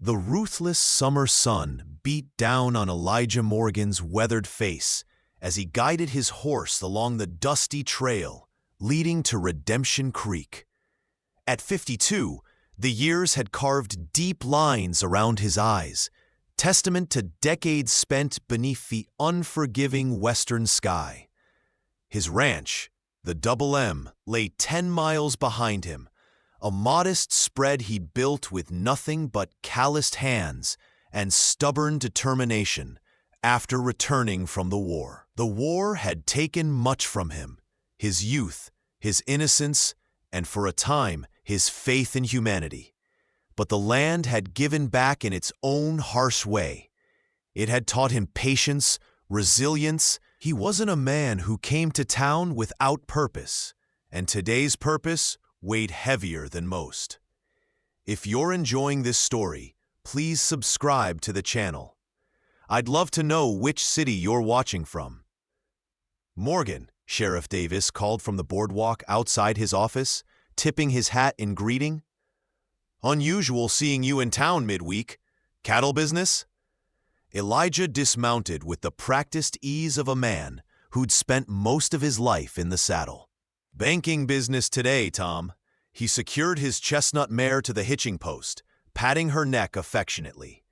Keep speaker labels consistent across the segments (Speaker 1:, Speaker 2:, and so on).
Speaker 1: The ruthless summer sun beat down on Elijah Morgan's weathered face as he guided his horse along the dusty trail leading to Redemption Creek. At 52, the years had carved deep lines around his eyes, testament to decades spent beneath the unforgiving western sky. His ranch, the Double M, lay 10 miles behind him, a modest spread he built with nothing but calloused hands and stubborn determination after returning from the war. The war had taken much from him, his youth, his innocence, and for a time, his faith in humanity. But the land had given back in its own harsh way. It had taught him patience, resilience. He wasn't a man who came to town without purpose, and today's purpose weighed heavier than most. If you're enjoying this story, please subscribe to the channel. I'd love to know which city you're watching from. Morgan, Sheriff Davis called from the boardwalk outside his office, tipping his hat in greeting. Unusual seeing you in town midweek. Cattle business? Elijah dismounted with the practiced ease of a man who'd spent most of his life in the saddle. Banking business today, Tom. He secured his chestnut mare to the hitching post, patting her neck affectionately.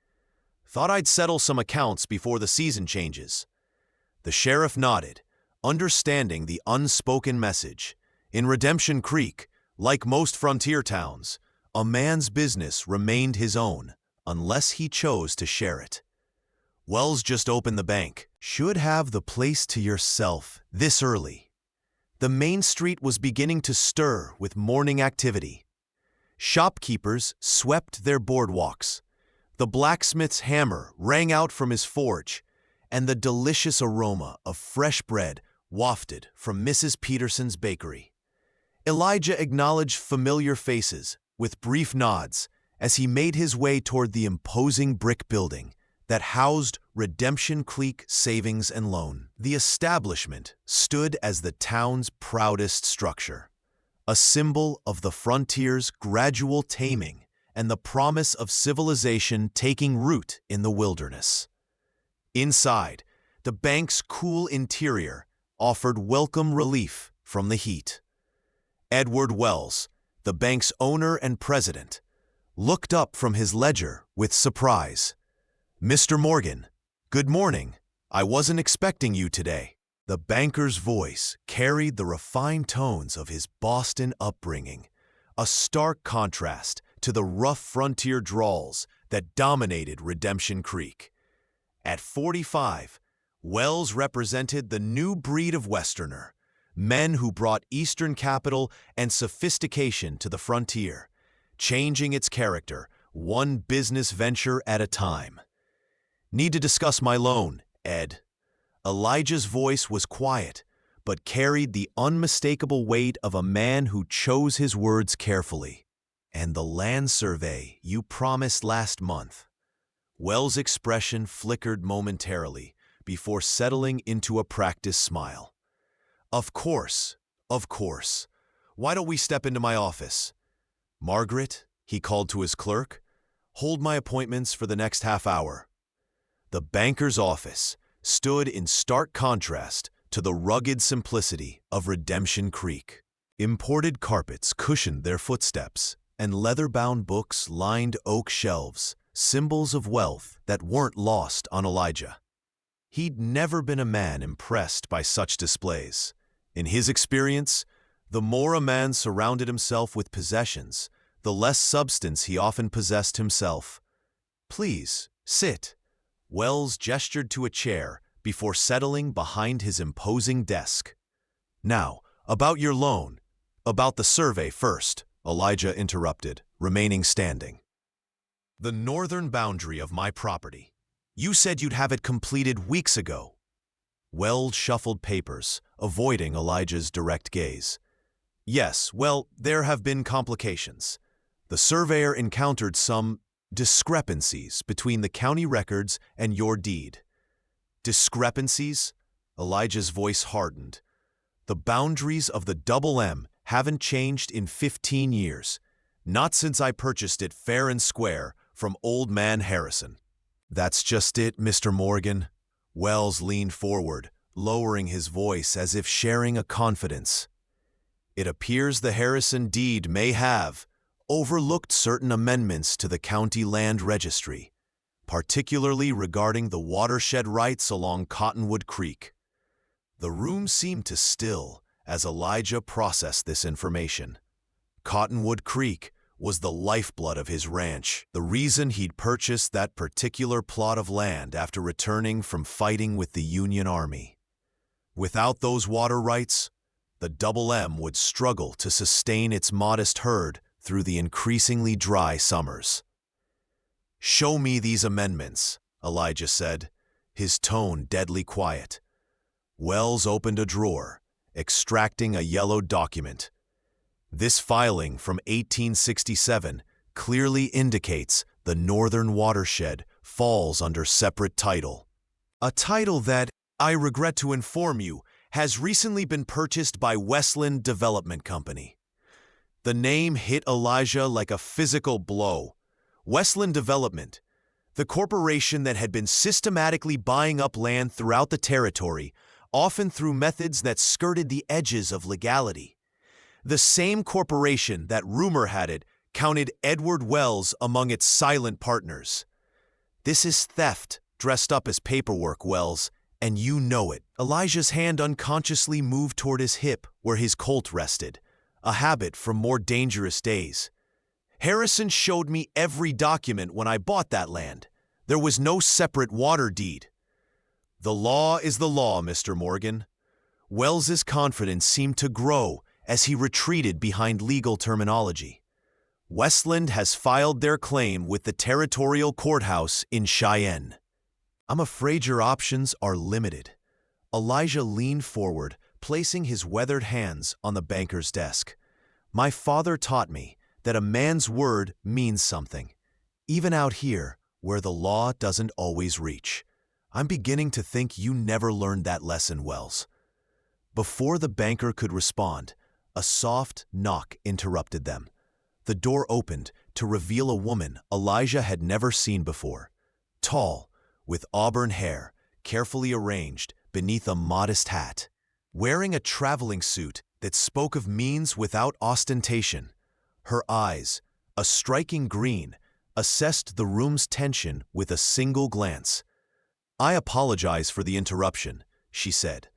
Speaker 1: Thought I'd settle some accounts before the season changes. The sheriff nodded, understanding the unspoken message. In Redemption Creek, like most frontier towns, a man's business remained his own, unless he chose to share it. Wells just opened the bank. Should have the place to yourself this early. The main street was beginning to stir with morning activity. Shopkeepers swept their boardwalks. The blacksmith's hammer rang out from his forge, and the delicious aroma of fresh bread wafted from Mrs. Peterson's bakery. Elijah acknowledged familiar faces with brief nods as he made his way toward the imposing brick building that housed Redemption Creek Savings and Loan. The establishment stood as the town's proudest structure, a symbol of the frontier's gradual taming and the promise of civilization taking root in the wilderness. Inside, the bank's cool interior offered welcome relief from the heat. Edward Wells, the bank's owner and president, looked up from his ledger with surprise. "Mr. Morgan, good morning. I wasn't expecting you today." The banker's voice carried the refined tones of his Boston upbringing, a stark contrast to the rough frontier drawls that dominated Redemption Creek. At 45, Wells represented the new breed of Westerner, men who brought Eastern capital and sophistication to the frontier, changing its character one business venture at a time. "Need to discuss my loan, Ed." Elijah's voice was quiet, but carried the unmistakable weight of a man who chose his words carefully. "And the land survey you promised last month." Wells' expression flickered momentarily before settling into a practiced smile. Of course. Why don't we step into my office?" "Margaret," he called to his clerk, "hold my appointments for the next half hour." The banker's office stood in stark contrast to the rugged simplicity of Redemption Creek. Imported carpets cushioned their footsteps, and leather-bound books lined oak shelves, symbols of wealth that weren't lost on Elijah. He'd never been a man impressed by such displays. In his experience, the more a man surrounded himself with possessions, the less substance he often possessed himself. "Please, sit." Wells gestured to a chair before settling behind his imposing desk. "Now, about your loan, about the survey first," Elijah interrupted, remaining standing. "The northern boundary of my property. You said you'd have it completed weeks ago." Wells shuffled papers, avoiding Elijah's direct gaze. "Yes, well, there have been complications. The surveyor encountered some discrepancies between the county records and your deed." "Discrepancies?" Elijah's voice hardened. "The boundaries of the Double M haven't changed in 15 years, not since I purchased it fair and square from Old Man Harrison. "That's just it, Mr. Morgan." Wells leaned forward, lowering his voice as if sharing a confidence. "It appears the Harrison deed may have overlooked certain amendments to the county land registry, particularly regarding the watershed rights along Cottonwood Creek." The room seemed to still as Elijah processed this information. Cottonwood Creek was the lifeblood of his ranch, the reason he'd purchased that particular plot of land after returning from fighting with the Union Army. Without those water rights, the Double M would struggle to sustain its modest herd through the increasingly dry summers. "Show me these amendments," Elijah said, his tone deadly quiet. Wells opened a drawer, extracting a yellow document. This filing from 1867 clearly indicates the northern watershed falls under separate title. A title that, I regret to inform you, has recently been purchased by Westland Development Company. The name hit Elijah like a physical blow. Westland Development, the corporation that had been systematically buying up land throughout the territory, often through methods that skirted the edges of legality. The same corporation that, rumor had it, counted Edward Wells among its silent partners. This is theft dressed up as paperwork, Wells, and you know it. Elijah's hand unconsciously moved toward his hip where his Colt rested, a habit from more dangerous days. "Harrison showed me every document when I bought that land. There was no separate water deed." "The law is the law, Mr. Morgan." Wells's confidence seemed to grow as he retreated behind legal terminology. "Westland has filed their claim with the Territorial Courthouse in Cheyenne." "I'm afraid your options are limited." Elijah leaned forward, placing his weathered hands on the banker's desk. "My father taught me that a man's word means something, even out here where the law doesn't always reach. I'm beginning to think you never learned that lesson, Wells." Before the banker could respond, a soft knock interrupted them. The door opened to reveal a woman Elijah had never seen before. Tall, with auburn hair carefully arranged beneath a modest hat. Wearing a traveling suit that spoke of means without ostentation, her eyes, a striking green, assessed the room's tension with a single glance. "I apologize for the interruption," she said,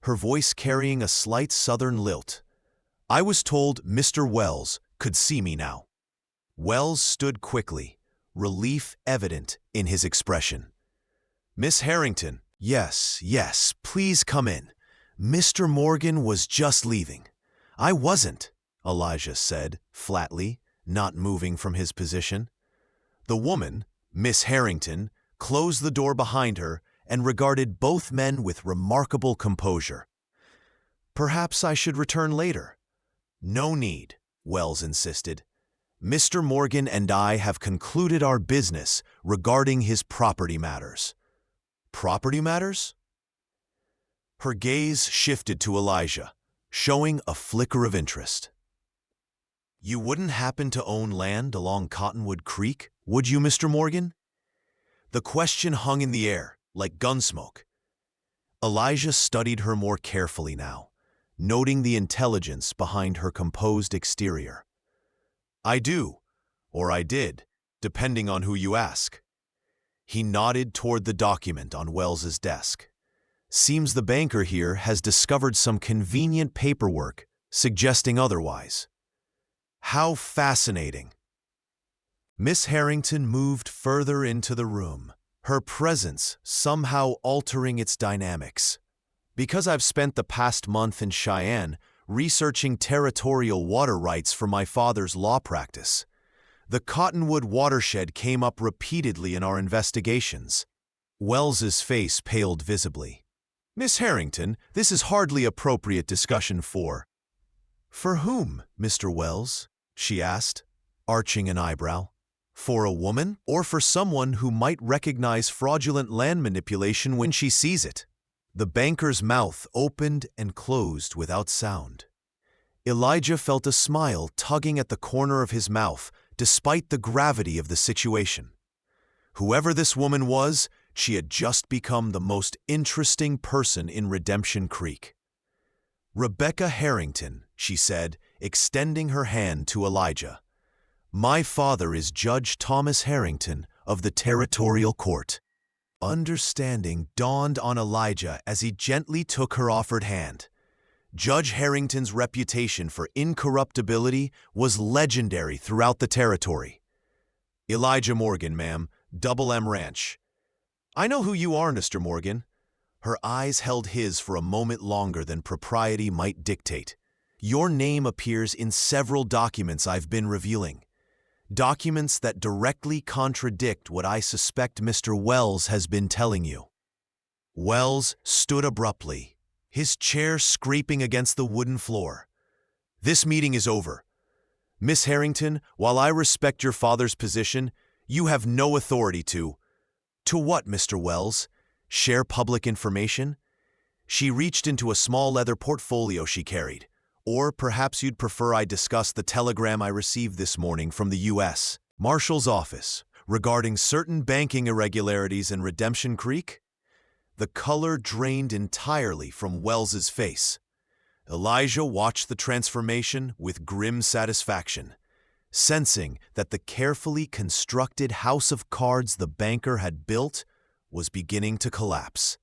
Speaker 1: her voice carrying a slight southern lilt. "I was told Mr. Wells could see me now." Wells stood quickly, relief evident in his expression. "Miss Harrington." Yes, please come in. Mr. Morgan was just leaving." "I wasn't," Elijah said, flatly, not moving from his position. The woman, Miss Harrington, closed the door behind her and regarded both men with remarkable composure. "Perhaps I should return later." "No need," Wells insisted. "Mr. Morgan and I have concluded our business regarding his property matters." "Property matters?" Her gaze shifted to Elijah, showing a flicker of interest. "You wouldn't happen to own land along Cottonwood Creek, would you, Mr. Morgan?" The question hung in the air, like gunsmoke. Elijah studied her more carefully now, noting the intelligence behind her composed exterior. "I do, or I did, depending on who you ask." He nodded toward the document on Wells's desk. "Seems the banker here has discovered some convenient paperwork suggesting otherwise." "How fascinating." Miss Harrington moved further into the room, her presence somehow altering its dynamics. "Because I've spent the past month in Cheyenne researching territorial water rights for my father's law practice. The Cottonwood watershed came up repeatedly in our investigations." Wells's face paled visibly. "Miss Harrington, this is hardly appropriate discussion for—" "For whom, Mr. Wells?" she asked, arching an eyebrow. "For a woman, or for someone who might recognize fraudulent land manipulation when she sees it?" The banker's mouth opened and closed without sound. Elijah felt a smile tugging at the corner of his mouth, despite the gravity of the situation. Whoever this woman was, she had just become the most interesting person in Redemption Creek. "Rebecca Harrington," she said, extending her hand to Elijah. "My father is Judge Thomas Harrington of the Territorial Court." Understanding dawned on Elijah as he gently took her offered hand. Judge Harrington's reputation for incorruptibility was legendary throughout the territory. "Elijah Morgan, ma'am, Double M Ranch." "I know who you are, Mr. Morgan." Her eyes held his for a moment longer than propriety might dictate. "Your name appears in several documents I've been reviewing. Documents that directly contradict what I suspect Mr. Wells has been telling you." Wells stood abruptly, his chair scraping against the wooden floor. "This meeting is over. Miss Harrington, while I respect your father's position, you have no authority to—" "To what, Mr. Wells? Share public information?" She reached into a small leather portfolio she carried. "Or perhaps you'd prefer I discuss the telegram I received this morning from the U.S. Marshal's office regarding certain banking irregularities in Redemption Creek?" The color drained entirely from Wells's face. Elijah watched the transformation with grim satisfaction, sensing that the carefully constructed house of cards the banker had built was beginning to collapse.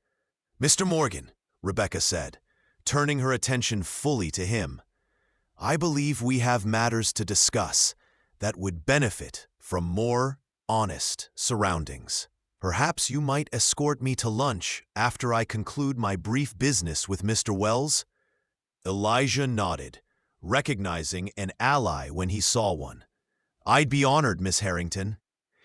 Speaker 1: "Mr. Morgan," Rebecca said, turning her attention fully to him, "I believe we have matters to discuss that would benefit from more honest surroundings. Perhaps you might escort me to lunch after I conclude my brief business with Mr. Wells?" Elijah nodded, recognizing an ally when he saw one. "I'd be honored, Miss Harrington."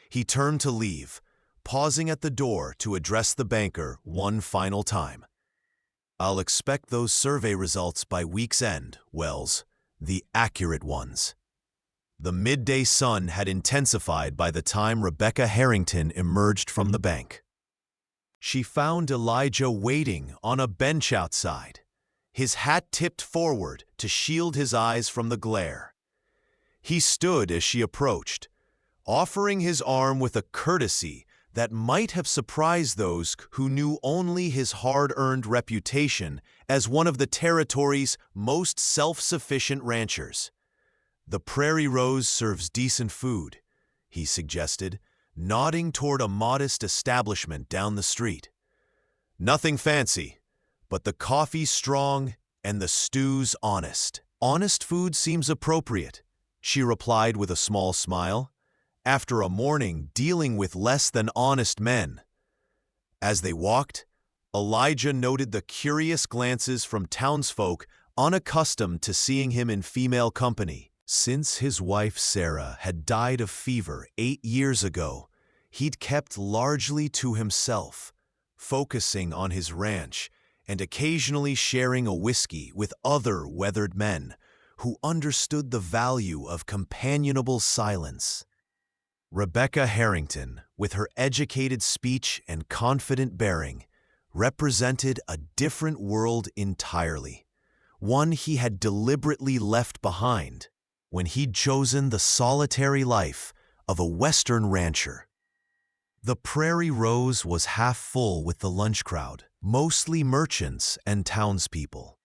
Speaker 1: He turned to leave, pausing at the door to address the banker one final time. "I'll expect those survey results by week's end, Wells, the accurate ones." The midday sun had intensified by the time Rebecca Harrington emerged from the bank. She found Elijah waiting on a bench outside, his hat tipped forward to shield his eyes from the glare. He stood as she approached, offering his arm with a courtesy that might have surprised those who knew only his hard-earned reputation as one of the territory's most self-sufficient ranchers. "The Prairie Rose serves decent food," he suggested, nodding toward a modest establishment down the street. "Nothing fancy, but the coffee's strong and the stew's honest." "Honest food seems appropriate," she replied with a small smile, "after a morning dealing with less than honest men." As they walked, Elijah noted the curious glances from townsfolk unaccustomed to seeing him in female company. Since his wife Sarah had died of fever 8 years ago, he'd kept largely to himself, focusing on his ranch and occasionally sharing a whiskey with other weathered men who understood the value of companionable silence. Rebecca Harrington, with her educated speech and confident bearing, represented a different world entirely, one he had deliberately left behind when he'd chosen the solitary life of a Western rancher. The Prairie Rose was half full with the lunch crowd, mostly merchants and townspeople.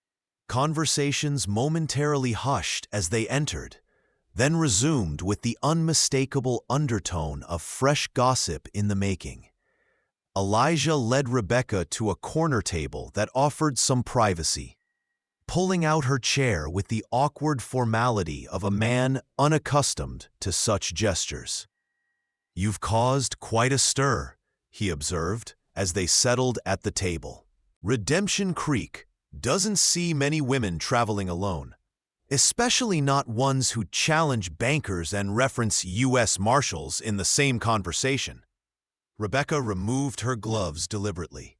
Speaker 1: Conversations momentarily hushed as they entered, then resumed with the unmistakable undertone of fresh gossip in the making. Elijah led Rebecca to a corner table that offered some privacy, pulling out her chair with the awkward formality of a man unaccustomed to such gestures. "You've caused quite a stir," he observed as they settled at the table. "Redemption Creek doesn't see many women traveling alone, especially not ones who challenge bankers and reference U.S. Marshals in the same conversation." Rebecca removed her gloves deliberately.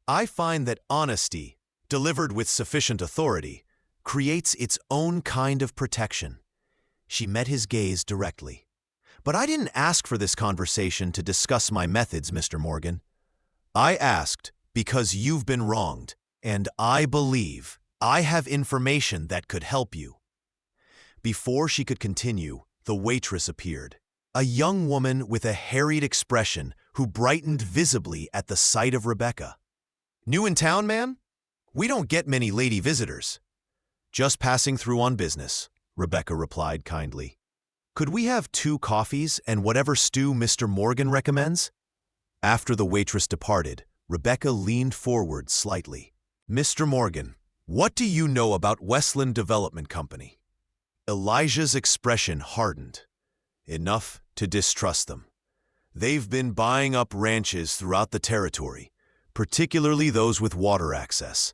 Speaker 1: "I find that honesty, delivered with sufficient authority, creates its own kind of protection." She met his gaze directly. "But I didn't ask for this conversation to discuss my methods, Mr. Morgan. I asked because you've been wronged, and I believe I have information that could help you." Before she could continue, the waitress appeared, a young woman with a harried expression who brightened visibly at the sight of Rebecca. "New in town, ma'am? We don't get many lady visitors." "Just passing through on business," Rebecca replied kindly. "Could we have 2 coffees and whatever stew Mr. Morgan recommends?" After the waitress departed, Rebecca leaned forward slightly. "Mr. Morgan, what do you know about Westland Development Company?" Elijah's expression hardened. "Enough to distrust them. They've been buying up ranches throughout the territory, particularly those with water access.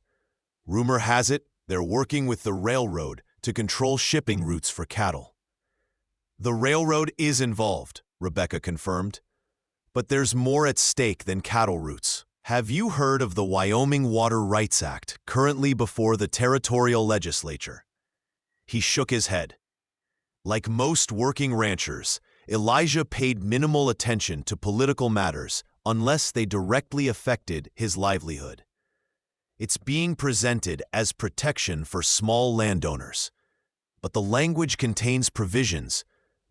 Speaker 1: Rumor has it they're working with the railroad to control shipping routes for cattle." "The railroad is involved," Rebecca confirmed. "But there's more at stake than cattle routes. Have you heard of the Wyoming Water Rights Act currently before the territorial legislature?" He shook his head. Like most working ranchers, Elijah paid minimal attention to political matters unless they directly affected his livelihood. "It's being presented as protection for small landowners, but the language contains provisions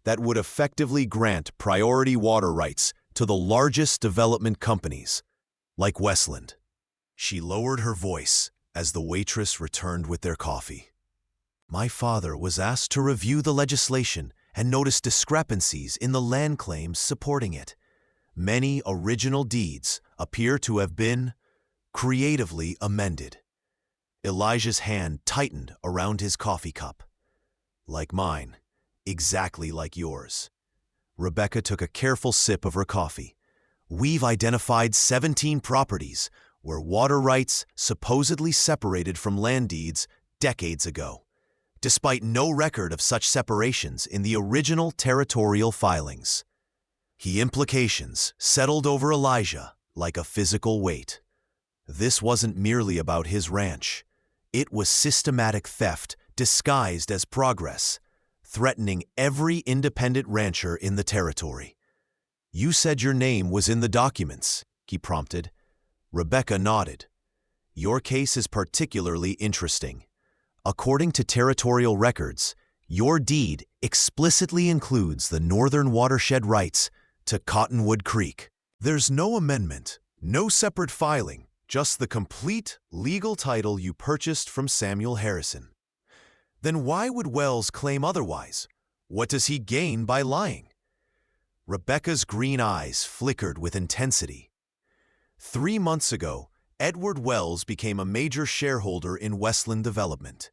Speaker 1: that would effectively grant priority water rights to the largest development companies, like Westland." She lowered her voice as the waitress returned with their coffee. "My father was asked to review the legislation and noticed discrepancies in the land claims supporting it. Many original deeds appear to have been creatively amended." Elijah's hand tightened around his coffee cup. "Like mine, exactly like yours." Rebecca took a careful sip of her coffee. "We've identified 17 properties where water rights supposedly separated from land deeds decades ago, despite no record of such separations in the original territorial filings." The implications settled over Elijah like a physical weight. This wasn't merely about his ranch. It was systematic theft disguised as progress, threatening every independent rancher in the territory. "You said your name was in the documents," he prompted. Rebecca nodded. "Your case is particularly interesting. According to territorial records, your deed explicitly includes the northern watershed rights to Cottonwood Creek. There's no amendment, no separate filing, just the complete legal title you purchased from Samuel Harrison. Then why would Wells claim otherwise? What does he gain by lying?" Rebecca's green eyes flickered with intensity. 3 months ago, Edward Wells became a major shareholder in Westland Development.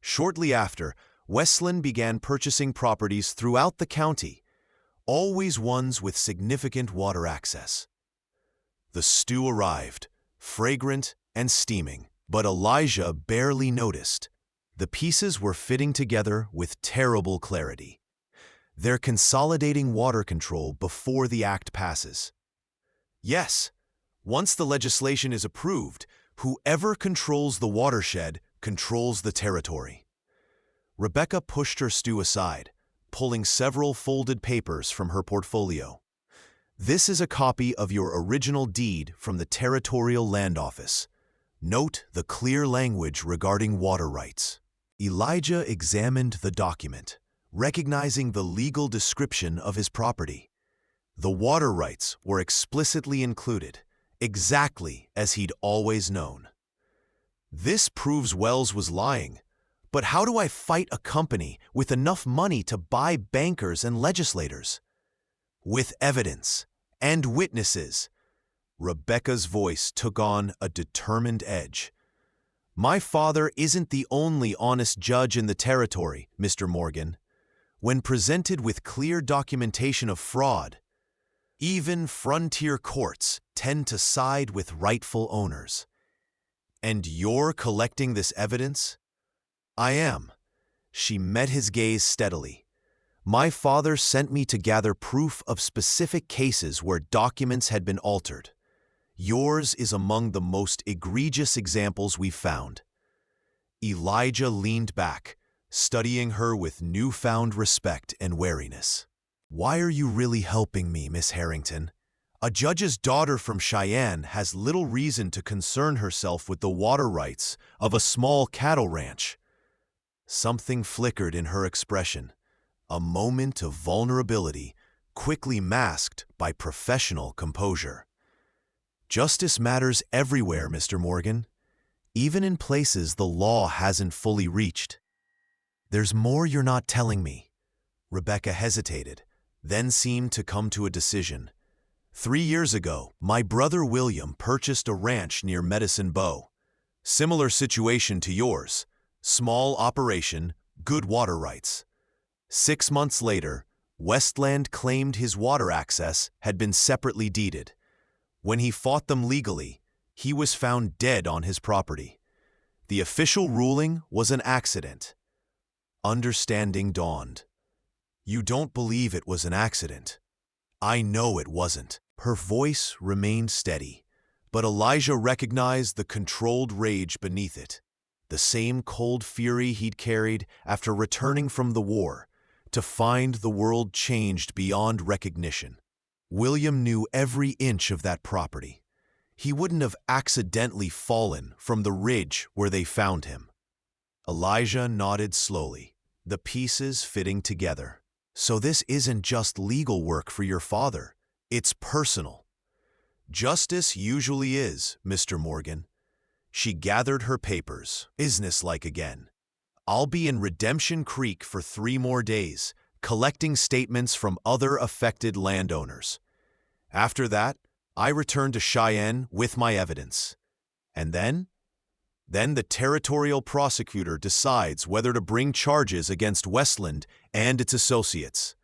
Speaker 1: Shortly after, Westland began purchasing properties throughout the county, always ones with significant water access. The stew arrived, fragrant and steaming, but Elijah barely noticed. The pieces were fitting together with terrible clarity. They're consolidating water control before the act passes. Yes, once the legislation is approved, whoever controls the watershed controls the territory. Rebecca pushed her stew aside, pulling several folded papers from her portfolio. "This is a copy of your original deed from the Territorial Land Office. Note the clear language regarding water rights." Elijah examined the document, recognizing the legal description of his property. The water rights were explicitly included, exactly as he'd always known. "This proves Wells was lying, but how do I fight a company with enough money to buy bankers and legislators?" "With evidence and witnesses." Rebecca's voice took on a determined edge. "My father isn't the only honest judge in the territory, Mr. Morgan. When presented with clear documentation of fraud, even frontier courts tend to side with rightful owners. And you're collecting this evidence?" "I am." She met his gaze steadily. "My father sent me to gather proof of specific cases where documents had been altered. Yours is among the most egregious examples we've found." Elijah leaned back, studying her with newfound respect and wariness. "Why are you really helping me, Miss Harrington? A judge's daughter from Cheyenne has little reason to concern herself with the water rights of a small cattle ranch." Something flickered in her expression, a moment of vulnerability quickly masked by professional composure. Justice matters everywhere, Mr. Morgan, even in places the law hasn't fully reached. There's more you're not telling me. Rebecca hesitated, then seemed to come to a decision. 3 years ago, my brother William purchased a ranch near Medicine Bow. Similar situation to yours. Small operation, good water rights. 6 months later, Westland claimed his water access had been separately deeded. When he fought them legally, he was found dead on his property. The official ruling was an accident. Understanding dawned. You don't believe it was an accident. I know it wasn't. Her voice remained steady, but Elijah recognized the controlled rage beneath it, the same cold fury he'd carried after returning from the war, to find the world changed beyond recognition. William knew every inch of that property. He wouldn't have accidentally fallen from the ridge where they found him. Elijah nodded slowly, the pieces fitting together. So this isn't just legal work for your father. It's personal. Justice usually is, Mr. Morgan. She gathered her papers, businesslike again. I'll be in Redemption Creek for 3 more days, collecting statements from other affected landowners. After that, I return to Cheyenne with my evidence. And then the territorial prosecutor decides whether to bring charges against Westland and its associates.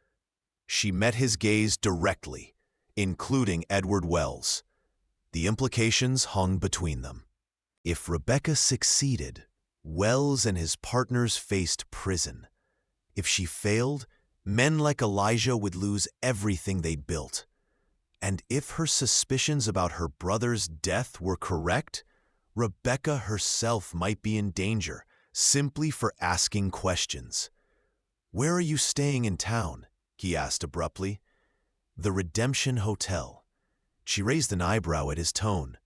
Speaker 1: She met his gaze directly, including Edward Wells. The implications hung between them. If Rebecca succeeded, Wells and his partners faced prison. If she failed, men like Elijah would lose everything they'd built. And if her suspicions about her brother's death were correct, Rebecca herself might be in danger simply for asking questions. "Where are you staying in town?" he asked abruptly. "The Redemption Hotel." She raised an eyebrow at his tone.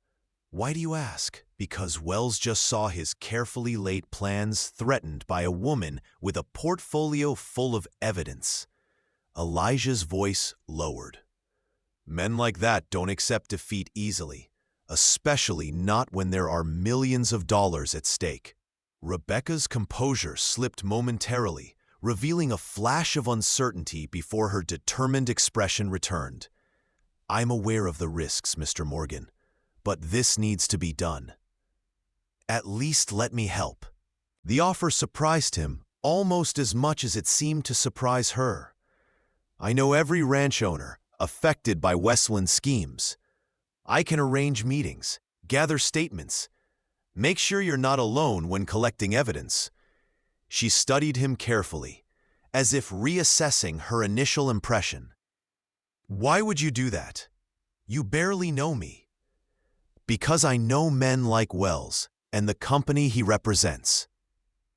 Speaker 1: "Why do you ask?" "Because Wells just saw his carefully laid plans threatened by a woman with a portfolio full of evidence." Elijah's voice lowered. "Men like that don't accept defeat easily, especially not when there are millions of dollars at stake." Rebecca's composure slipped momentarily, revealing a flash of uncertainty before her determined expression returned. "I'm aware of the risks, Mr. Morgan, but this needs to be done. At least let me help." The offer surprised him almost as much as it seemed to surprise her. "I know every ranch owner affected by Westland's schemes. I can arrange meetings, gather statements, make sure you're not alone when collecting evidence." She studied him carefully, as if reassessing her initial impression. "Why would you do that? You barely know me." "Because I know men like Wells and the company he represents."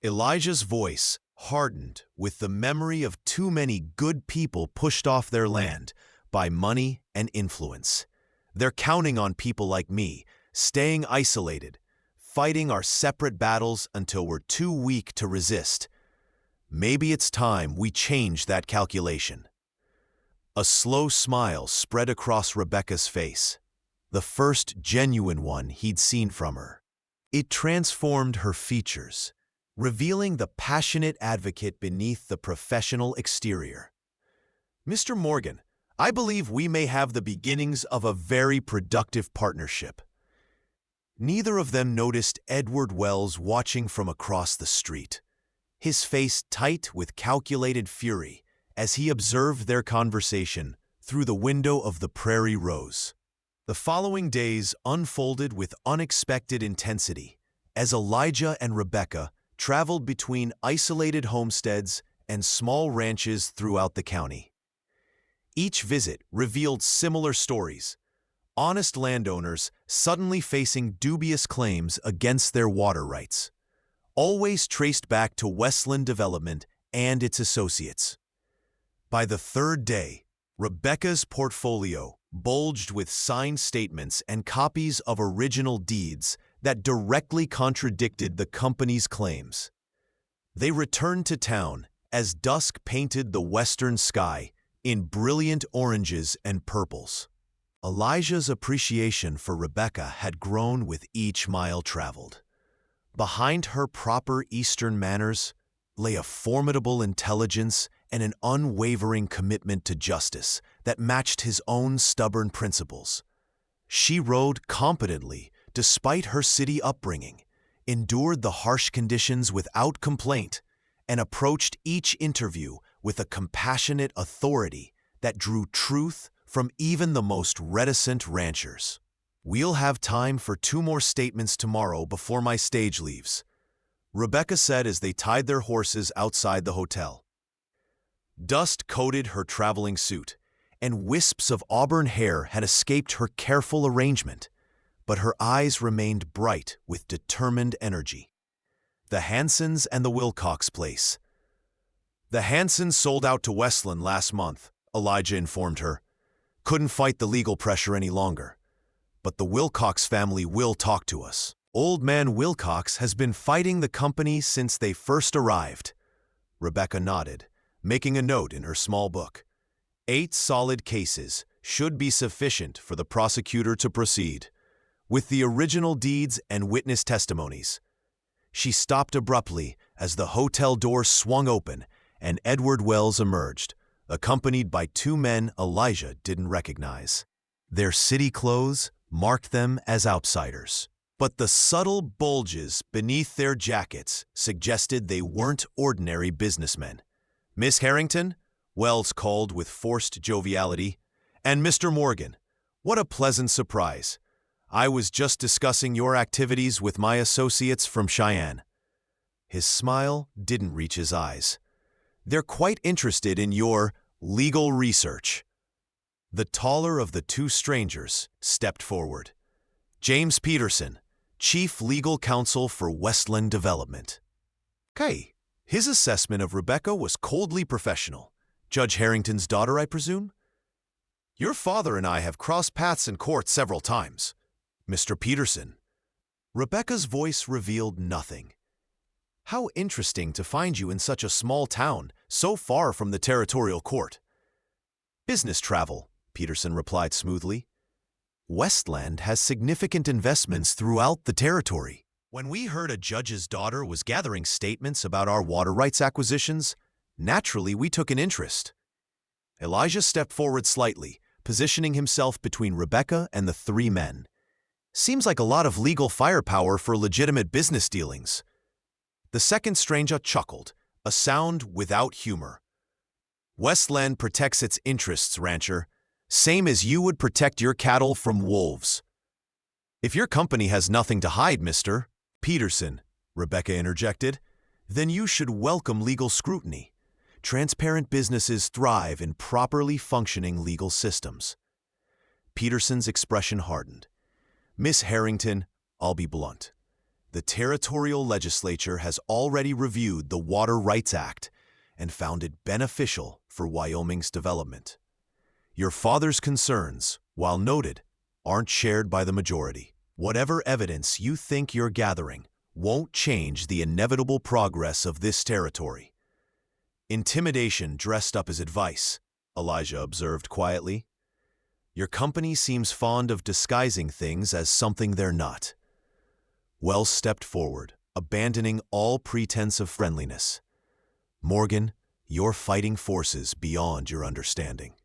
Speaker 1: Elijah's voice hardened with the memory of too many good people pushed off their land by money and influence. "They're counting on people like me, staying isolated, fighting our separate battles until we're too weak to resist. Maybe it's time we change that calculation." A slow smile spread across Rebecca's face, the first genuine one he'd seen from her. It transformed her features, revealing the passionate advocate beneath the professional exterior. "Mr. Morgan, I believe we may have the beginnings of a very productive partnership." Neither of them noticed Edward Wells watching from across the street, his face tight with calculated fury as he observed their conversation through the window of the Prairie Rose. The following days unfolded with unexpected intensity as Elijah and Rebecca traveled between isolated homesteads and small ranches throughout the county. Each visit revealed similar stories: honest landowners suddenly facing dubious claims against their water rights, always traced back to Westland Development and its associates. By the 3rd day, Rebecca's portfolio bulged with signed statements and copies of original deeds that directly contradicted the company's claims. They returned to town as dusk painted the western sky, in brilliant oranges and purples. Elijah's appreciation for Rebecca had grown with each mile traveled. Behind her proper Eastern manners lay a formidable intelligence and an unwavering commitment to justice that matched his own stubborn principles. She rode competently despite her city upbringing, endured the harsh conditions without complaint, and approached each interview with a compassionate authority that drew truth from even the most reticent ranchers. "We'll have time for 2 more statements tomorrow before my stage leaves," Rebecca said as they tied their horses outside the hotel. Dust coated her traveling suit, and wisps of auburn hair had escaped her careful arrangement, but her eyes remained bright with determined energy. The Hansons and the Wilcox place. "The Hansons sold out to Westland last month," Elijah informed her. "Couldn't fight the legal pressure any longer. But the Wilcox family will talk to us. Old man Wilcox has been fighting the company since they first arrived." Rebecca nodded, making a note in her small book. 8 solid cases should be sufficient for the prosecutor to proceed, with the original deeds and witness testimonies. She stopped abruptly as the hotel door swung open and Edward Wells emerged, accompanied by 2 men Elijah didn't recognize. Their city clothes marked them as outsiders, but the subtle bulges beneath their jackets suggested they weren't ordinary businessmen. "Miss Harrington," Wells called with forced joviality, "and Mr. Morgan, what a pleasant surprise. I was just discussing your activities with my associates from Cheyenne." His smile didn't reach his eyes. "They're quite interested in your legal research." The taller of the 2 strangers stepped forward. James Peterson, Chief Legal Counsel for Westland Development. "Okay, his assessment of Rebecca was coldly professional. Judge Harrington's daughter, I presume? Your father and I have crossed paths in court several times, Mr. Peterson." Rebecca's voice revealed nothing. "How interesting to find you in such a small town, so far from the territorial court." "Business travel," Peterson replied smoothly. "Westland has significant investments throughout the territory. When we heard a judge's daughter was gathering statements about our water rights acquisitions, naturally we took an interest." Elijah stepped forward slightly, positioning himself between Rebecca and the 3 men. "Seems like a lot of legal firepower for legitimate business dealings." The second stranger chuckled, a sound without humor. "Westland protects its interests, rancher, same as you would protect your cattle from wolves." "If your company has nothing to hide, Mr. Peterson," Rebecca interjected, "then you should welcome legal scrutiny. Transparent businesses thrive in properly functioning legal systems." Peterson's expression hardened. "Miss Harrington, I'll be blunt. The territorial legislature has already reviewed the Water Rights Act and found it beneficial for Wyoming's development. Your father's concerns, while noted, aren't shared by the majority. Whatever evidence you think you're gathering won't change the inevitable progress of this territory." "Intimidation dressed up as advice," Elijah observed quietly. "Your company seems fond of disguising things as something they're not." Wells stepped forward, abandoning all pretense of friendliness. "Morgan, you're fighting forces beyond your understanding.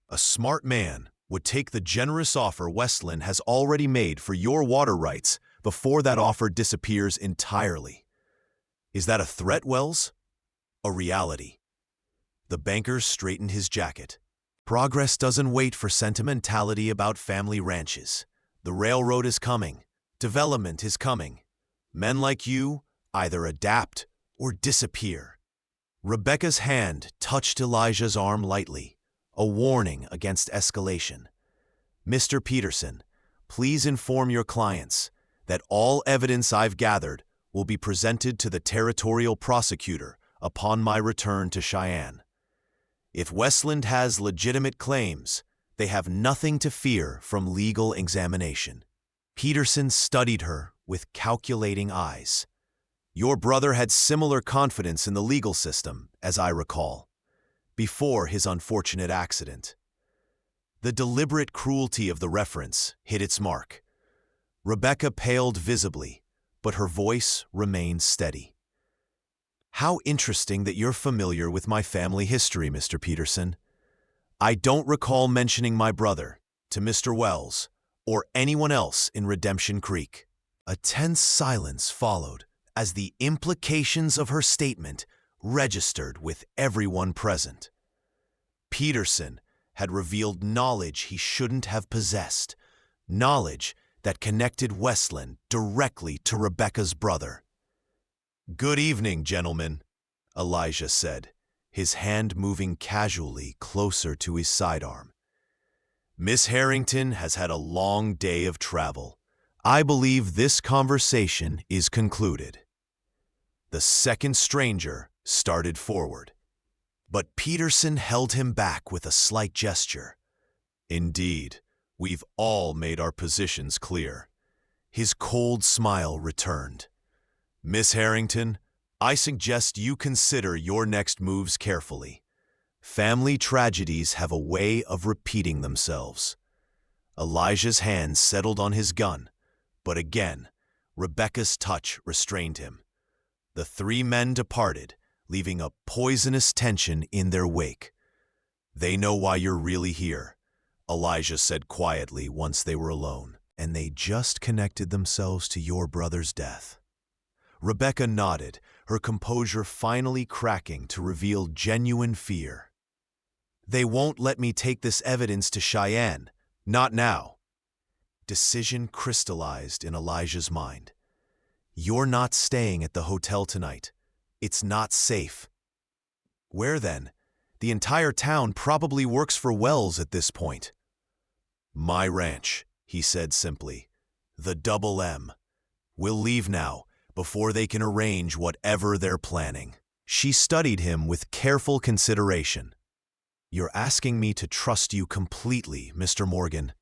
Speaker 1: A smart man would take the generous offer Westland has already made for your water rights before that offer disappears entirely." "Is that a threat, Wells?" "A reality." The banker straightened his jacket. "Progress doesn't wait for sentimentality about family ranches. The railroad is coming. Development is coming. Men like you either adapt or disappear." Rebecca's hand touched Elijah's arm lightly, a warning against escalation. "Mr. Peterson, please inform your clients that all evidence I've gathered will be presented to the territorial prosecutor upon my return to Cheyenne. If Westland has legitimate claims, they have nothing to fear from legal examination." Peterson studied her with calculating eyes. "Your brother had similar confidence in the legal system, as I recall. before his unfortunate accident. The deliberate cruelty of the reference hit its mark. Rebecca paled visibly, but her voice remained steady. "How interesting that you're familiar with my family history, Mr. Peterson. I don't recall mentioning my brother to Mr. Wells or anyone else in Redemption Creek." A tense silence followed as the implications of her statement registered with everyone present. Peterson had revealed knowledge he shouldn't have possessed, knowledge that connected Westland directly to Rebecca's brother. "Good evening, gentlemen," Elijah said, his hand moving casually closer to his sidearm. "Miss Harrington has had a long day of travel. I believe this conversation is concluded." The second stranger started forward, but Peterson held him back with a slight gesture. "Indeed, we've all made our positions clear." His cold smile returned. "Miss Harrington, I suggest you consider your next moves carefully. Family tragedies have a way of repeating themselves." Elijah's hand settled on his gun, but again, Rebecca's touch restrained him. The three men departed, leaving a poisonous tension in their wake. "They know why you're really here," Elijah said quietly once they were alone, "and they just connected themselves to your brother's death." Rebecca nodded, her composure finally cracking to reveal genuine fear. "They won't let me take this evidence to Cheyenne. Not now." Decision crystallized in Elijah's mind. "You're not staying at the hotel tonight. It's not safe." "Where then? The entire town probably works for Wells at this point." "My ranch," he said simply. "The Double M. We'll leave now, before they can arrange whatever they're planning." She studied him with careful consideration. "You're asking me to trust you completely, Mr. Morgan,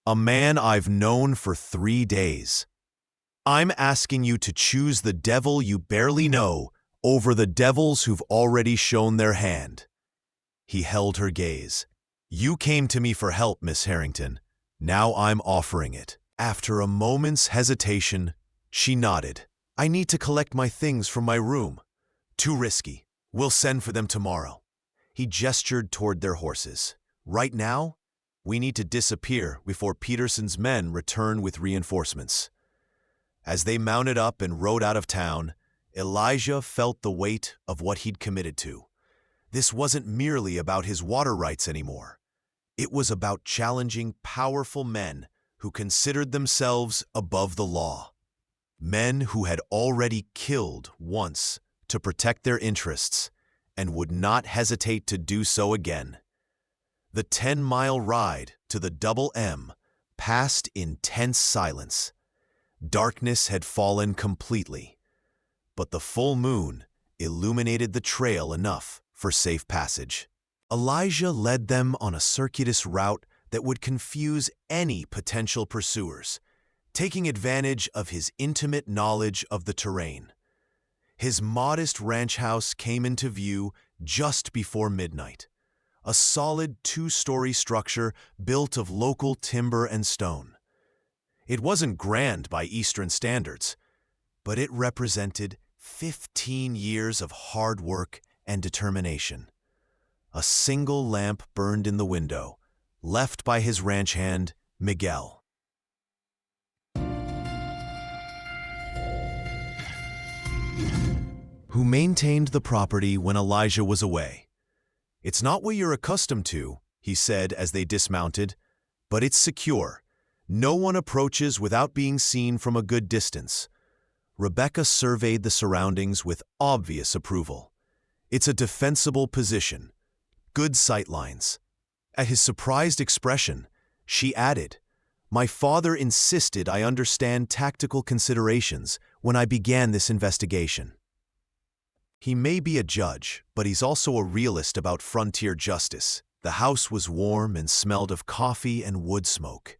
Speaker 1: a man I've known for 3 days. I'm asking you to choose the devil you barely know over the devils who've already shown their hand." He held her gaze. "You came to me for help, Miss Harrington. Now I'm offering it." After a moment's hesitation, she nodded. "I need to collect my things from my room." "Too risky. We'll send for them tomorrow." He gestured toward their horses. "Right now, we need to disappear before Peterson's men return with reinforcements." As they mounted up and rode out of town, Elijah felt the weight of what he'd committed to. This wasn't merely about his water rights anymore. It was about challenging powerful men who considered themselves above the law. Men who had already killed once to protect their interests and would not hesitate to do so again. The 10-mile ride to the Double M passed in tense silence. Darkness had fallen completely, but the full moon illuminated the trail enough for safe passage. Elijah led them on a circuitous route that would confuse any potential pursuers, taking advantage of his intimate knowledge of the terrain. His modest ranch house came into view just before midnight, a solid 2-story structure built of local timber and stone. It wasn't grand by Eastern standards, but it represented 15 years of hard work and determination. A single lamp burned in the window, left by his ranch hand, Miguel. Who maintained the property when Elijah was away. "It's not what you're accustomed to," he said as they dismounted, "but it's secure. No one approaches without being seen from a good distance." Rebecca surveyed the surroundings with obvious approval. "It's a defensible position. Good sightlines." At his surprised expression, she added, "My father insisted I understand tactical considerations when I began this investigation." He may be a judge, but he's also a realist about frontier justice. The house was warm and smelled of coffee and wood smoke.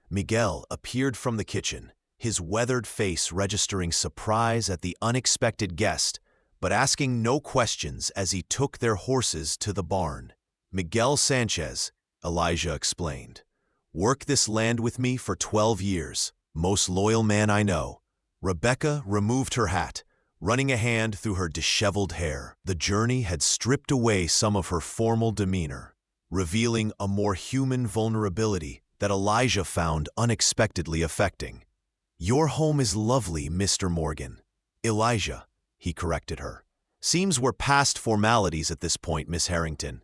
Speaker 1: Miguel appeared from the kitchen, his weathered face registering surprise at the unexpected guest, but asking no questions as he took their horses to the barn. "Miguel Sanchez," Elijah explained. "Work this land with me for 12 years. Most loyal man I know." Rebecca removed her hat, running a hand through her disheveled hair. The journey had stripped away some of her formal demeanor, revealing a more human vulnerability that Elijah found unexpectedly affecting. "Your home is lovely, Mr. Morgan." "Elijah," he corrected her. "Seems we're past formalities at this point, Miss Harrington."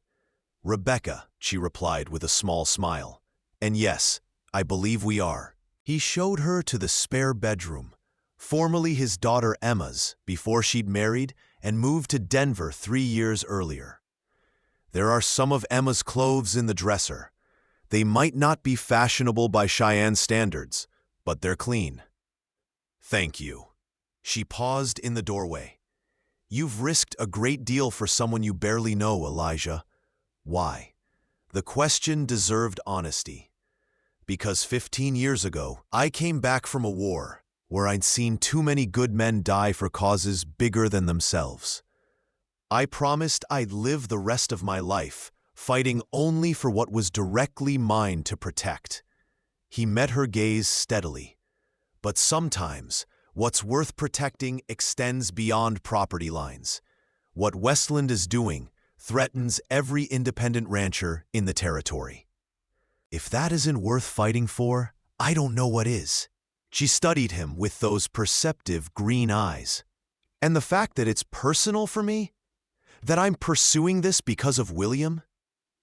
Speaker 1: "Rebecca," she replied with a small smile. "And yes, I believe we are." He showed her to the spare bedroom, formerly his daughter Emma's, before she'd married and moved to Denver 3 years earlier. "There are some of Emma's clothes in the dresser. They might not be fashionable by Cheyenne standards, but they're clean." "Thank you." She paused in the doorway. "You've risked a great deal for someone you barely know, Elijah." "Why?" The question deserved honesty. "Because 15 years ago, I came back from a war where I'd seen too many good men die for causes bigger than themselves. I promised I'd live the rest of my life fighting only for what was directly mine to protect." He met her gaze steadily. "But sometimes, what's worth protecting extends beyond property lines. What Westland is doing threatens every independent rancher in the territory. If that isn't worth fighting for, I don't know what is." She studied him with those perceptive green eyes. "And the fact that it's personal for me? That I'm pursuing this because of William?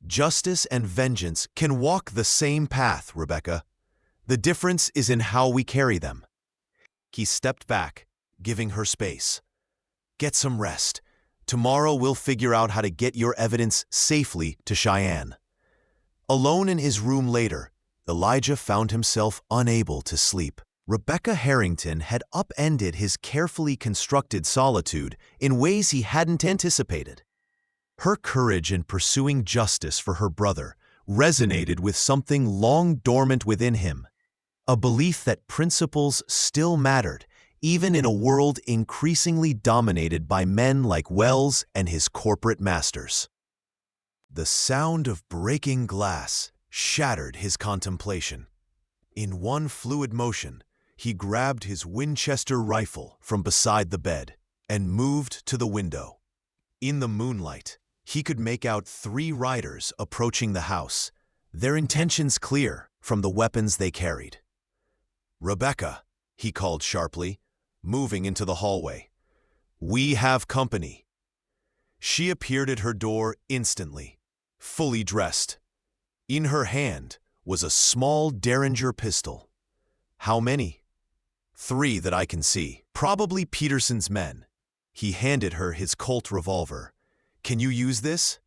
Speaker 1: Justice and vengeance can walk the same path, Rebecca. The difference is in how we carry them." He stepped back, giving her space. "Get some rest. Tomorrow we'll figure out how to get your evidence safely to Cheyenne." Alone in his room later, Elijah found himself unable to sleep. Rebecca Harrington had upended his carefully constructed solitude in ways he hadn't anticipated. Her courage in pursuing justice for her brother resonated with something long dormant within him, a belief that principles still mattered, even in a world increasingly dominated by men like Wells and his corporate masters. The sound of breaking glass shattered his contemplation. In one fluid motion, he grabbed his Winchester rifle from beside the bed and moved to the window. In the moonlight, he could make out 3 riders approaching the house, their intentions clear from the weapons they carried. "Rebecca," he called sharply, moving into the hallway. "We have company." She appeared at her door instantly, fully dressed. In her hand was a small Derringer pistol. "How many?" "3 that I can see. Probably Peterson's men." He handed her his Colt revolver. "Can you use this?"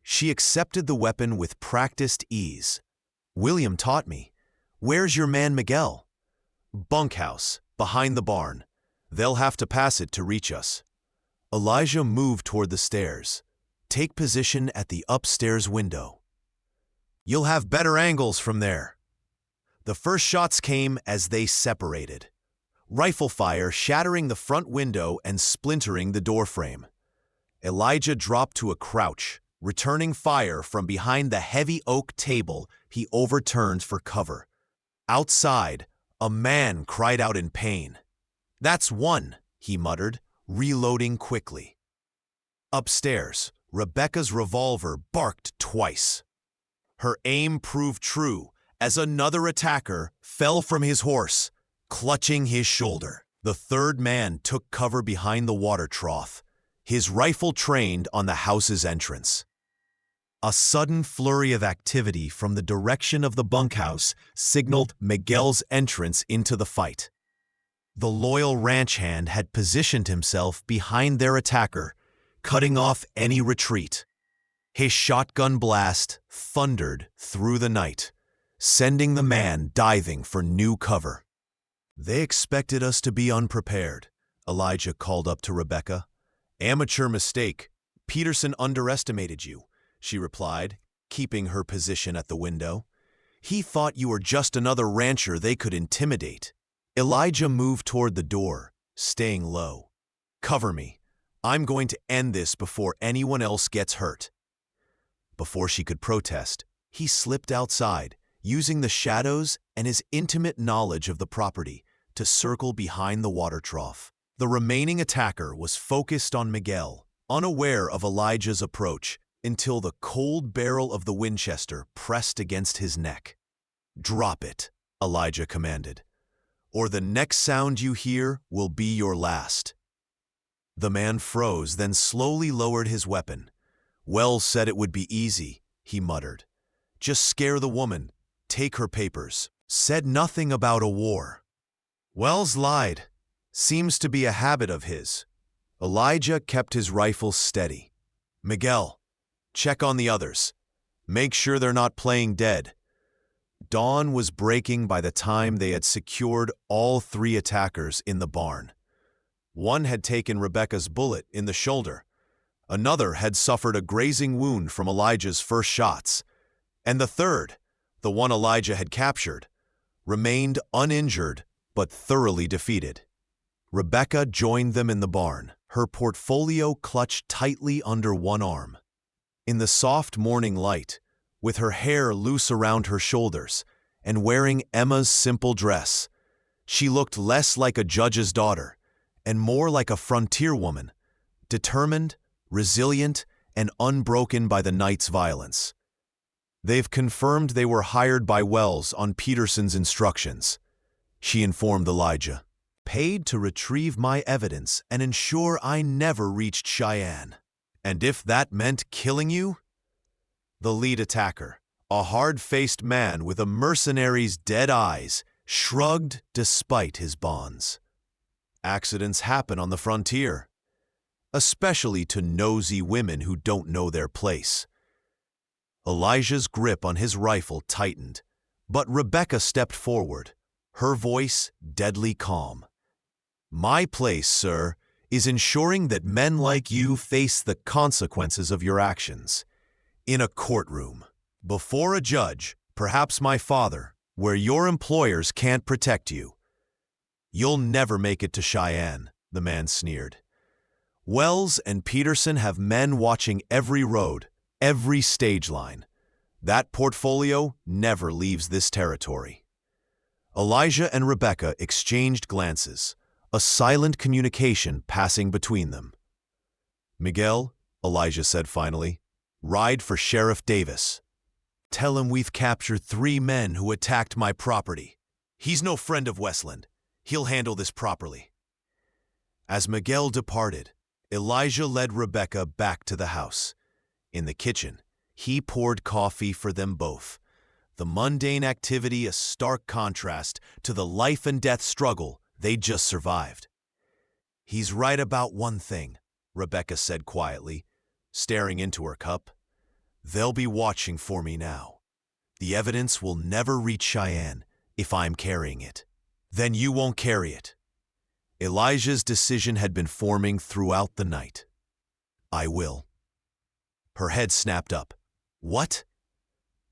Speaker 1: She accepted the weapon with practiced ease. "William taught me. Where's your man Miguel?" "Bunkhouse, behind the barn. They'll have to pass it to reach us." Elijah moved toward the stairs. "Take position at the upstairs window. You'll have better angles from there." The first shots came as they separated, rifle fire shattering the front window and splintering the doorframe. Elijah dropped to a crouch, returning fire from behind the heavy oak table he overturned for cover. Outside, a man cried out in pain. "That's one," he muttered, reloading quickly. Upstairs, Rebecca's revolver barked twice. Her aim proved true as another attacker fell from his horse, clutching his shoulder. The third man took cover behind the water trough, his rifle trained on the house's entrance. A sudden flurry of activity from the direction of the bunkhouse signaled Miguel's entrance into the fight. The loyal ranch hand had positioned himself behind their attacker, cutting off any retreat. His shotgun blast thundered through the night, sending the man diving for new cover. "They expected us to be unprepared," Elijah called up to Rebecca. "Amateur mistake. Peterson underestimated you," she replied, keeping her position at the window. "He thought you were just another rancher they could intimidate." Elijah moved toward the door, staying low. "Cover me. I'm going to end this before anyone else gets hurt." Before she could protest, he slipped outside, using the shadows and his intimate knowledge of the property to circle behind the water trough. The remaining attacker was focused on Miguel, unaware of Elijah's approach, until the cold barrel of the Winchester pressed against his neck. "Drop it," Elijah commanded, "or the next sound you hear will be your last." The man froze, then slowly lowered his weapon. "Wells said it would be easy," he muttered. "Just scare the woman, take her papers. Said nothing about a war." Wells lied. Seems to be a habit of his. Elijah kept his rifle steady. "Miguel, check on the others. Make sure they're not playing dead." Dawn was breaking by the time they had secured all 3 attackers in the barn. One had taken Rebecca's bullet in the shoulder. Another had suffered a grazing wound from Elijah's first shots. And the third, the one Elijah had captured, remained uninjured but thoroughly defeated. Rebecca joined them in the barn, her portfolio clutched tightly under one arm. In the soft morning light, with her hair loose around her shoulders and wearing Emma's simple dress, she looked less like a judge's daughter and more like a frontier woman, determined, resilient, and unbroken by the night's violence. "They've confirmed they were hired by Wells on Peterson's instructions," she informed Elijah. "Paid to retrieve my evidence and ensure I never reached Cheyenne. And if that meant killing you?" The lead attacker, a hard-faced man with a mercenary's dead eyes, shrugged despite his bonds. "Accidents happen on the frontier, especially to nosy women who don't know their place." Elijah's grip on his rifle tightened, but Rebecca stepped forward, her voice deadly calm. "My place, sir, is ensuring that men like you face the consequences of your actions. In a courtroom, before a judge, perhaps my father, where your employers can't protect you." "You'll never make it to Cheyenne," the man sneered. "Wells and Peterson have men watching every road, every stage line. That portfolio never leaves this territory." Elijah and Rebecca exchanged glances, a silent communication passing between them. "Miguel," Elijah said finally, "ride for Sheriff Davis. Tell him we've captured 3 men who attacked my property. He's no friend of Westland. He'll handle this properly." As Miguel departed, Elijah led Rebecca back to the house. In the kitchen, he poured coffee for them both, the mundane activity a stark contrast to the life-and-death struggle they'd just survived. "He's right about one thing," Rebecca said quietly, staring into her cup. "They'll be watching for me now. The evidence will never reach Cheyenne if I'm carrying it. Then you won't carry it." Elijah's decision had been forming throughout the night. "I will." Her head snapped up. "What?"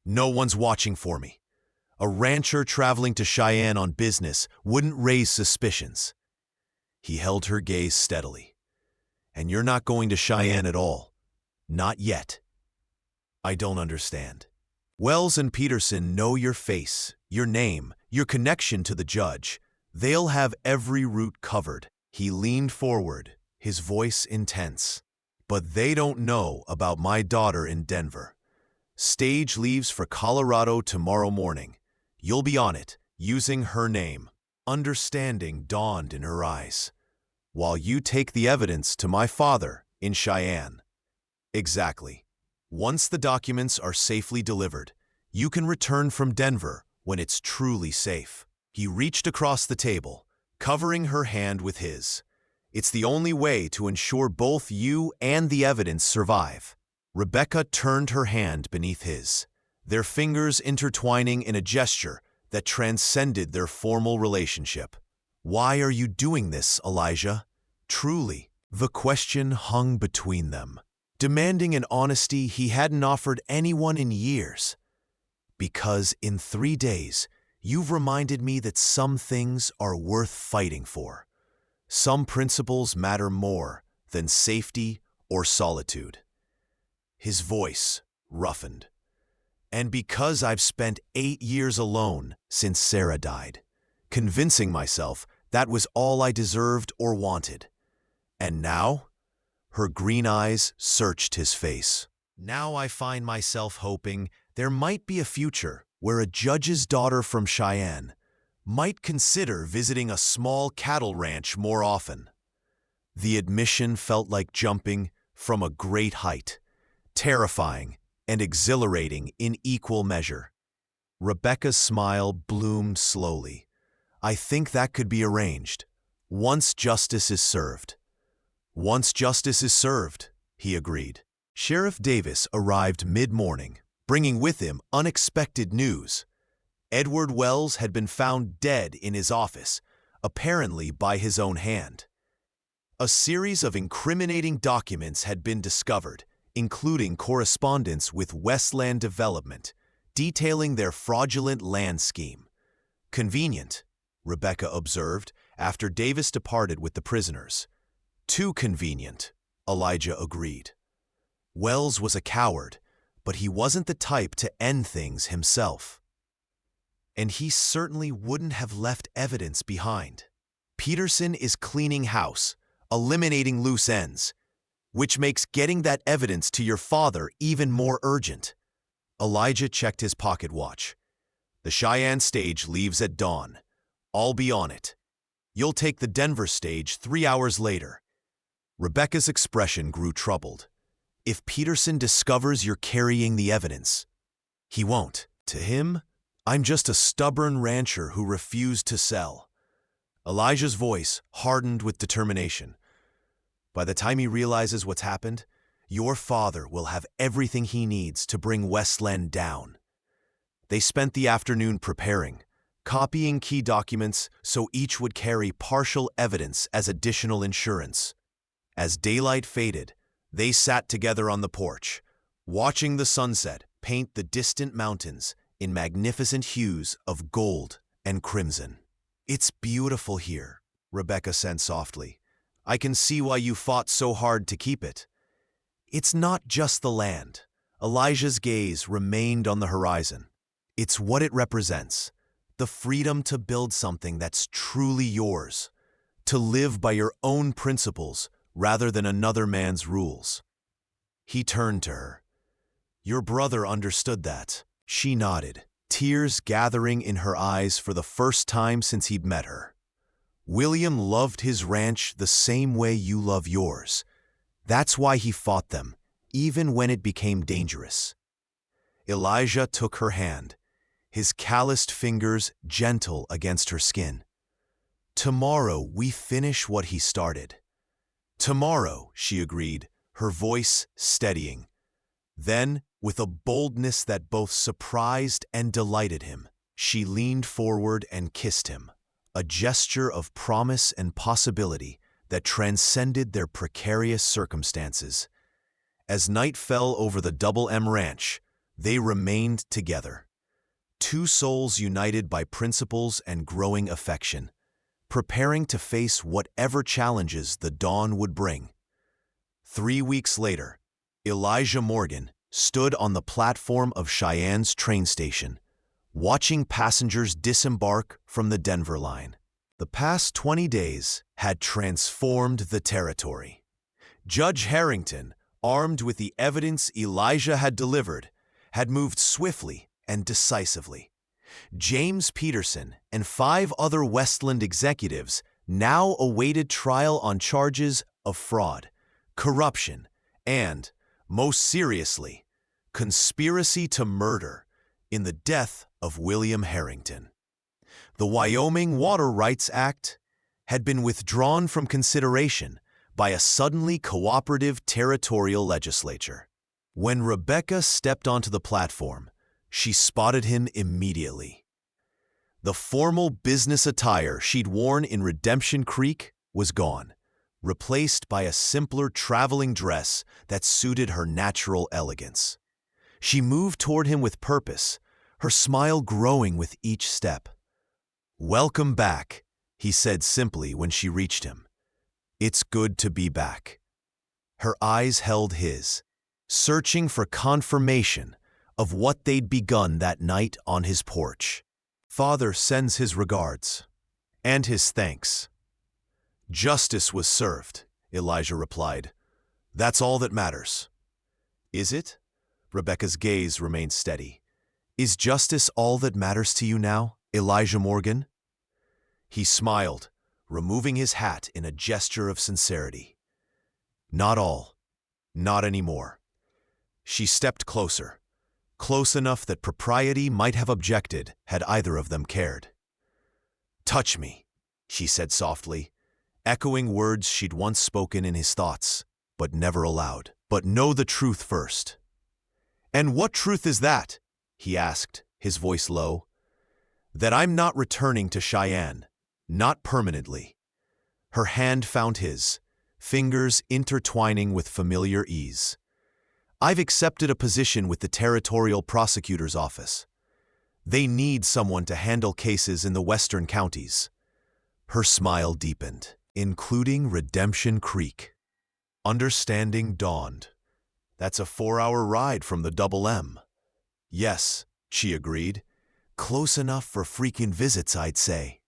Speaker 1: "No one's watching for me. A rancher traveling to Cheyenne on business wouldn't raise suspicions." He held her gaze steadily. "And you're not going to Cheyenne at all. Not yet." "I don't understand." "Wells and Peterson know your face, your name, your connection to the judge. They'll have every route covered." He leaned forward, his voice intense. "But they don't know about my daughter in Denver. Stage leaves for Colorado tomorrow morning. You'll be on it, using her name." Understanding dawned in her eyes. "While you take the evidence to my father in Cheyenne." "Exactly. Once the documents are safely delivered, you can return from Denver when it's truly safe." He reached across the table, covering her hand with his. "It's the only way to ensure both you and the evidence survive." Rebecca turned her hand beneath his, their fingers intertwining in a gesture that transcended their formal relationship. "Why are you doing this, Elijah?" Truly, the question hung between them, demanding an honesty he hadn't offered anyone in years. "Because in 3 days, you've reminded me that some things are worth fighting for. Some principles matter more than safety or solitude. His voice roughened. And because I've spent 8 years alone since Sarah died, convincing myself that was all I deserved or wanted. And now? Her green eyes searched his face. Now I find myself hoping there might be a future where a judge's daughter from Cheyenne might consider visiting a small cattle ranch more often. The admission felt like jumping from a great height, terrifying and exhilarating in equal measure. Rebecca's smile bloomed slowly. I think that could be arranged, once justice is served. Once justice is served, he agreed. Sheriff Davis arrived mid-morning, bringing with him unexpected news. Edward Wells had been found dead in his office, apparently by his own hand. A series of incriminating documents had been discovered, including correspondence with Westland Development, detailing their fraudulent land scheme. Convenient, Rebecca observed after Davis departed with the prisoners. Too convenient, Elijah agreed. Wells was a coward, but he wasn't the type to end things himself. And he certainly wouldn't have left evidence behind. Peterson is cleaning house, eliminating loose ends, which makes getting that evidence to your father even more urgent. Elijah checked his pocket watch. The Cheyenne stage leaves at dawn. I'll be on it. You'll take the Denver stage 3 hours later. Rebecca's expression grew troubled. If Peterson discovers you're carrying the evidence, he won't. To him, I'm just a stubborn rancher who refused to sell. Elijah's voice hardened with determination. By the time he realizes what's happened, your father will have everything he needs to bring Westland down. They spent the afternoon preparing, copying key documents so each would carry partial evidence as additional insurance. As daylight faded, they sat together on the porch, watching the sunset paint the distant mountains in magnificent hues of gold and crimson. It's beautiful here, Rebecca said softly. I can see why you fought so hard to keep it. It's not just the land. Elijah's gaze remained on the horizon. It's what it represents, the freedom to build something that's truly yours, to live by your own principles rather than another man's rules. He turned to her. Your brother understood that. She nodded, tears gathering in her eyes for the first time since he'd met her. William loved his ranch the same way you love yours. That's why he fought them, even when it became dangerous. Elijah took her hand, his calloused fingers gentle against her skin. Tomorrow we finish what he started. Tomorrow, she agreed, her voice steadying. Then, with a boldness that both surprised and delighted him, she leaned forward and kissed him, a gesture of promise and possibility that transcended their precarious circumstances. As night fell over the Double M Ranch, they remained together. Two souls united by principles and growing affection, preparing to face whatever challenges the dawn would bring. 3 weeks later, Elijah Morgan stood on the platform of Cheyenne's train station, watching passengers disembark from the Denver line. The past 20 days had transformed the territory. Judge Harrington, armed with the evidence Elijah had delivered, had moved swiftly and decisively. James Peterson and 5 other Westland executives now awaited trial on charges of fraud, corruption, and, most seriously, conspiracy to murder in the death of William Harrington. The Wyoming Water Rights Act had been withdrawn from consideration by a suddenly cooperative territorial legislature. When Rebecca stepped onto the platform, she spotted him immediately. The formal business attire she'd worn in Redemption Creek was gone, replaced by a simpler traveling dress that suited her natural elegance. She moved toward him with purpose, her smile growing with each step. "Welcome back," he said simply when she reached him. "It's good to be back." Her eyes held his, searching for confirmation of what they'd begun that night on his porch. "Father sends his regards, and his thanks." "Justice was served," Elijah replied. "That's all that matters." "Is it?" Rebecca's gaze remained steady. "Is justice all that matters to you now, Elijah Morgan?" He smiled, removing his hat in a gesture of sincerity. "Not all. Not anymore." She stepped closer, close enough that propriety might have objected had either of them cared. "Touch me," she said softly, echoing words she'd once spoken in his thoughts, but never aloud. "But know the truth first." "And what truth is that?" he asked, his voice low. "That I'm not returning to Cheyenne, not permanently." Her hand found his, fingers intertwining with familiar ease. "I've accepted a position with the Territorial Prosecutor's Office. They need someone to handle cases in the western counties." Her smile deepened, "Including Redemption Creek." Understanding dawned. "That's a 4-hour ride from the Double M." "Yes," she agreed. "Close enough for frequent visits, I'd say."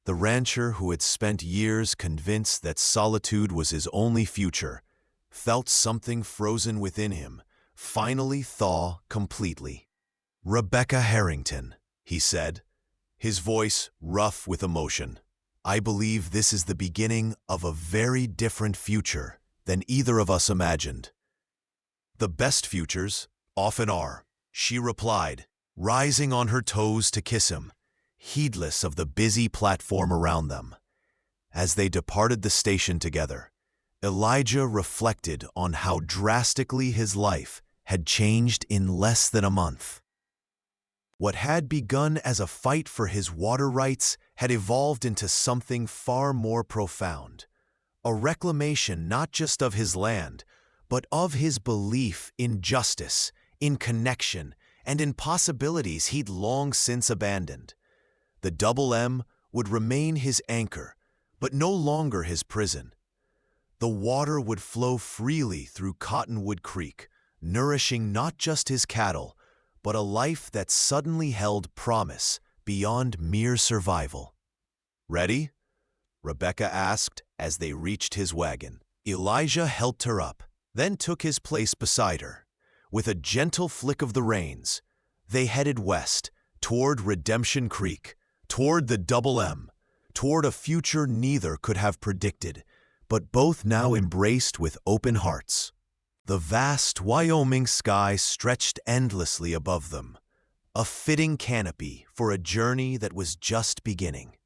Speaker 1: The rancher, who had spent years convinced that solitude was his only future, felt something frozen within him finally thaw completely. "Rebecca Harrington," he said, his voice rough with emotion. "I believe this is the beginning of a very different future than either of us imagined." "The best futures often are," she replied, rising on her toes to kiss him, heedless of the busy platform around them. As they departed the station together, Elijah reflected on how drastically his life had changed in less than a month. What had begun as a fight for his water rights had evolved into something far more profound, a reclamation not just of his land, but of his belief in justice, in connection, and in possibilities he'd long since abandoned. The Double M would remain his anchor, but no longer his prison. The water would flow freely through Cottonwood Creek, nourishing not just his cattle, but a life that suddenly held promise beyond mere survival. "Ready?" Rebecca asked as they reached his wagon. Elijah helped her up, then took his place beside her. With a gentle flick of the reins, they headed west, toward Redemption Creek, toward the Double M, toward a future neither could have predicted, but both now embraced with open hearts. The vast Wyoming sky stretched endlessly above them, a fitting canopy for a journey that was just beginning.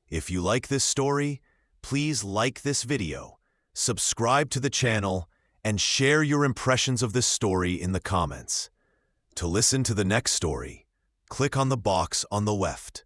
Speaker 1: If you like this story, please like this video, subscribe to the channel, and share your impressions of this story in the comments. To listen to the next story, click on the box on the left.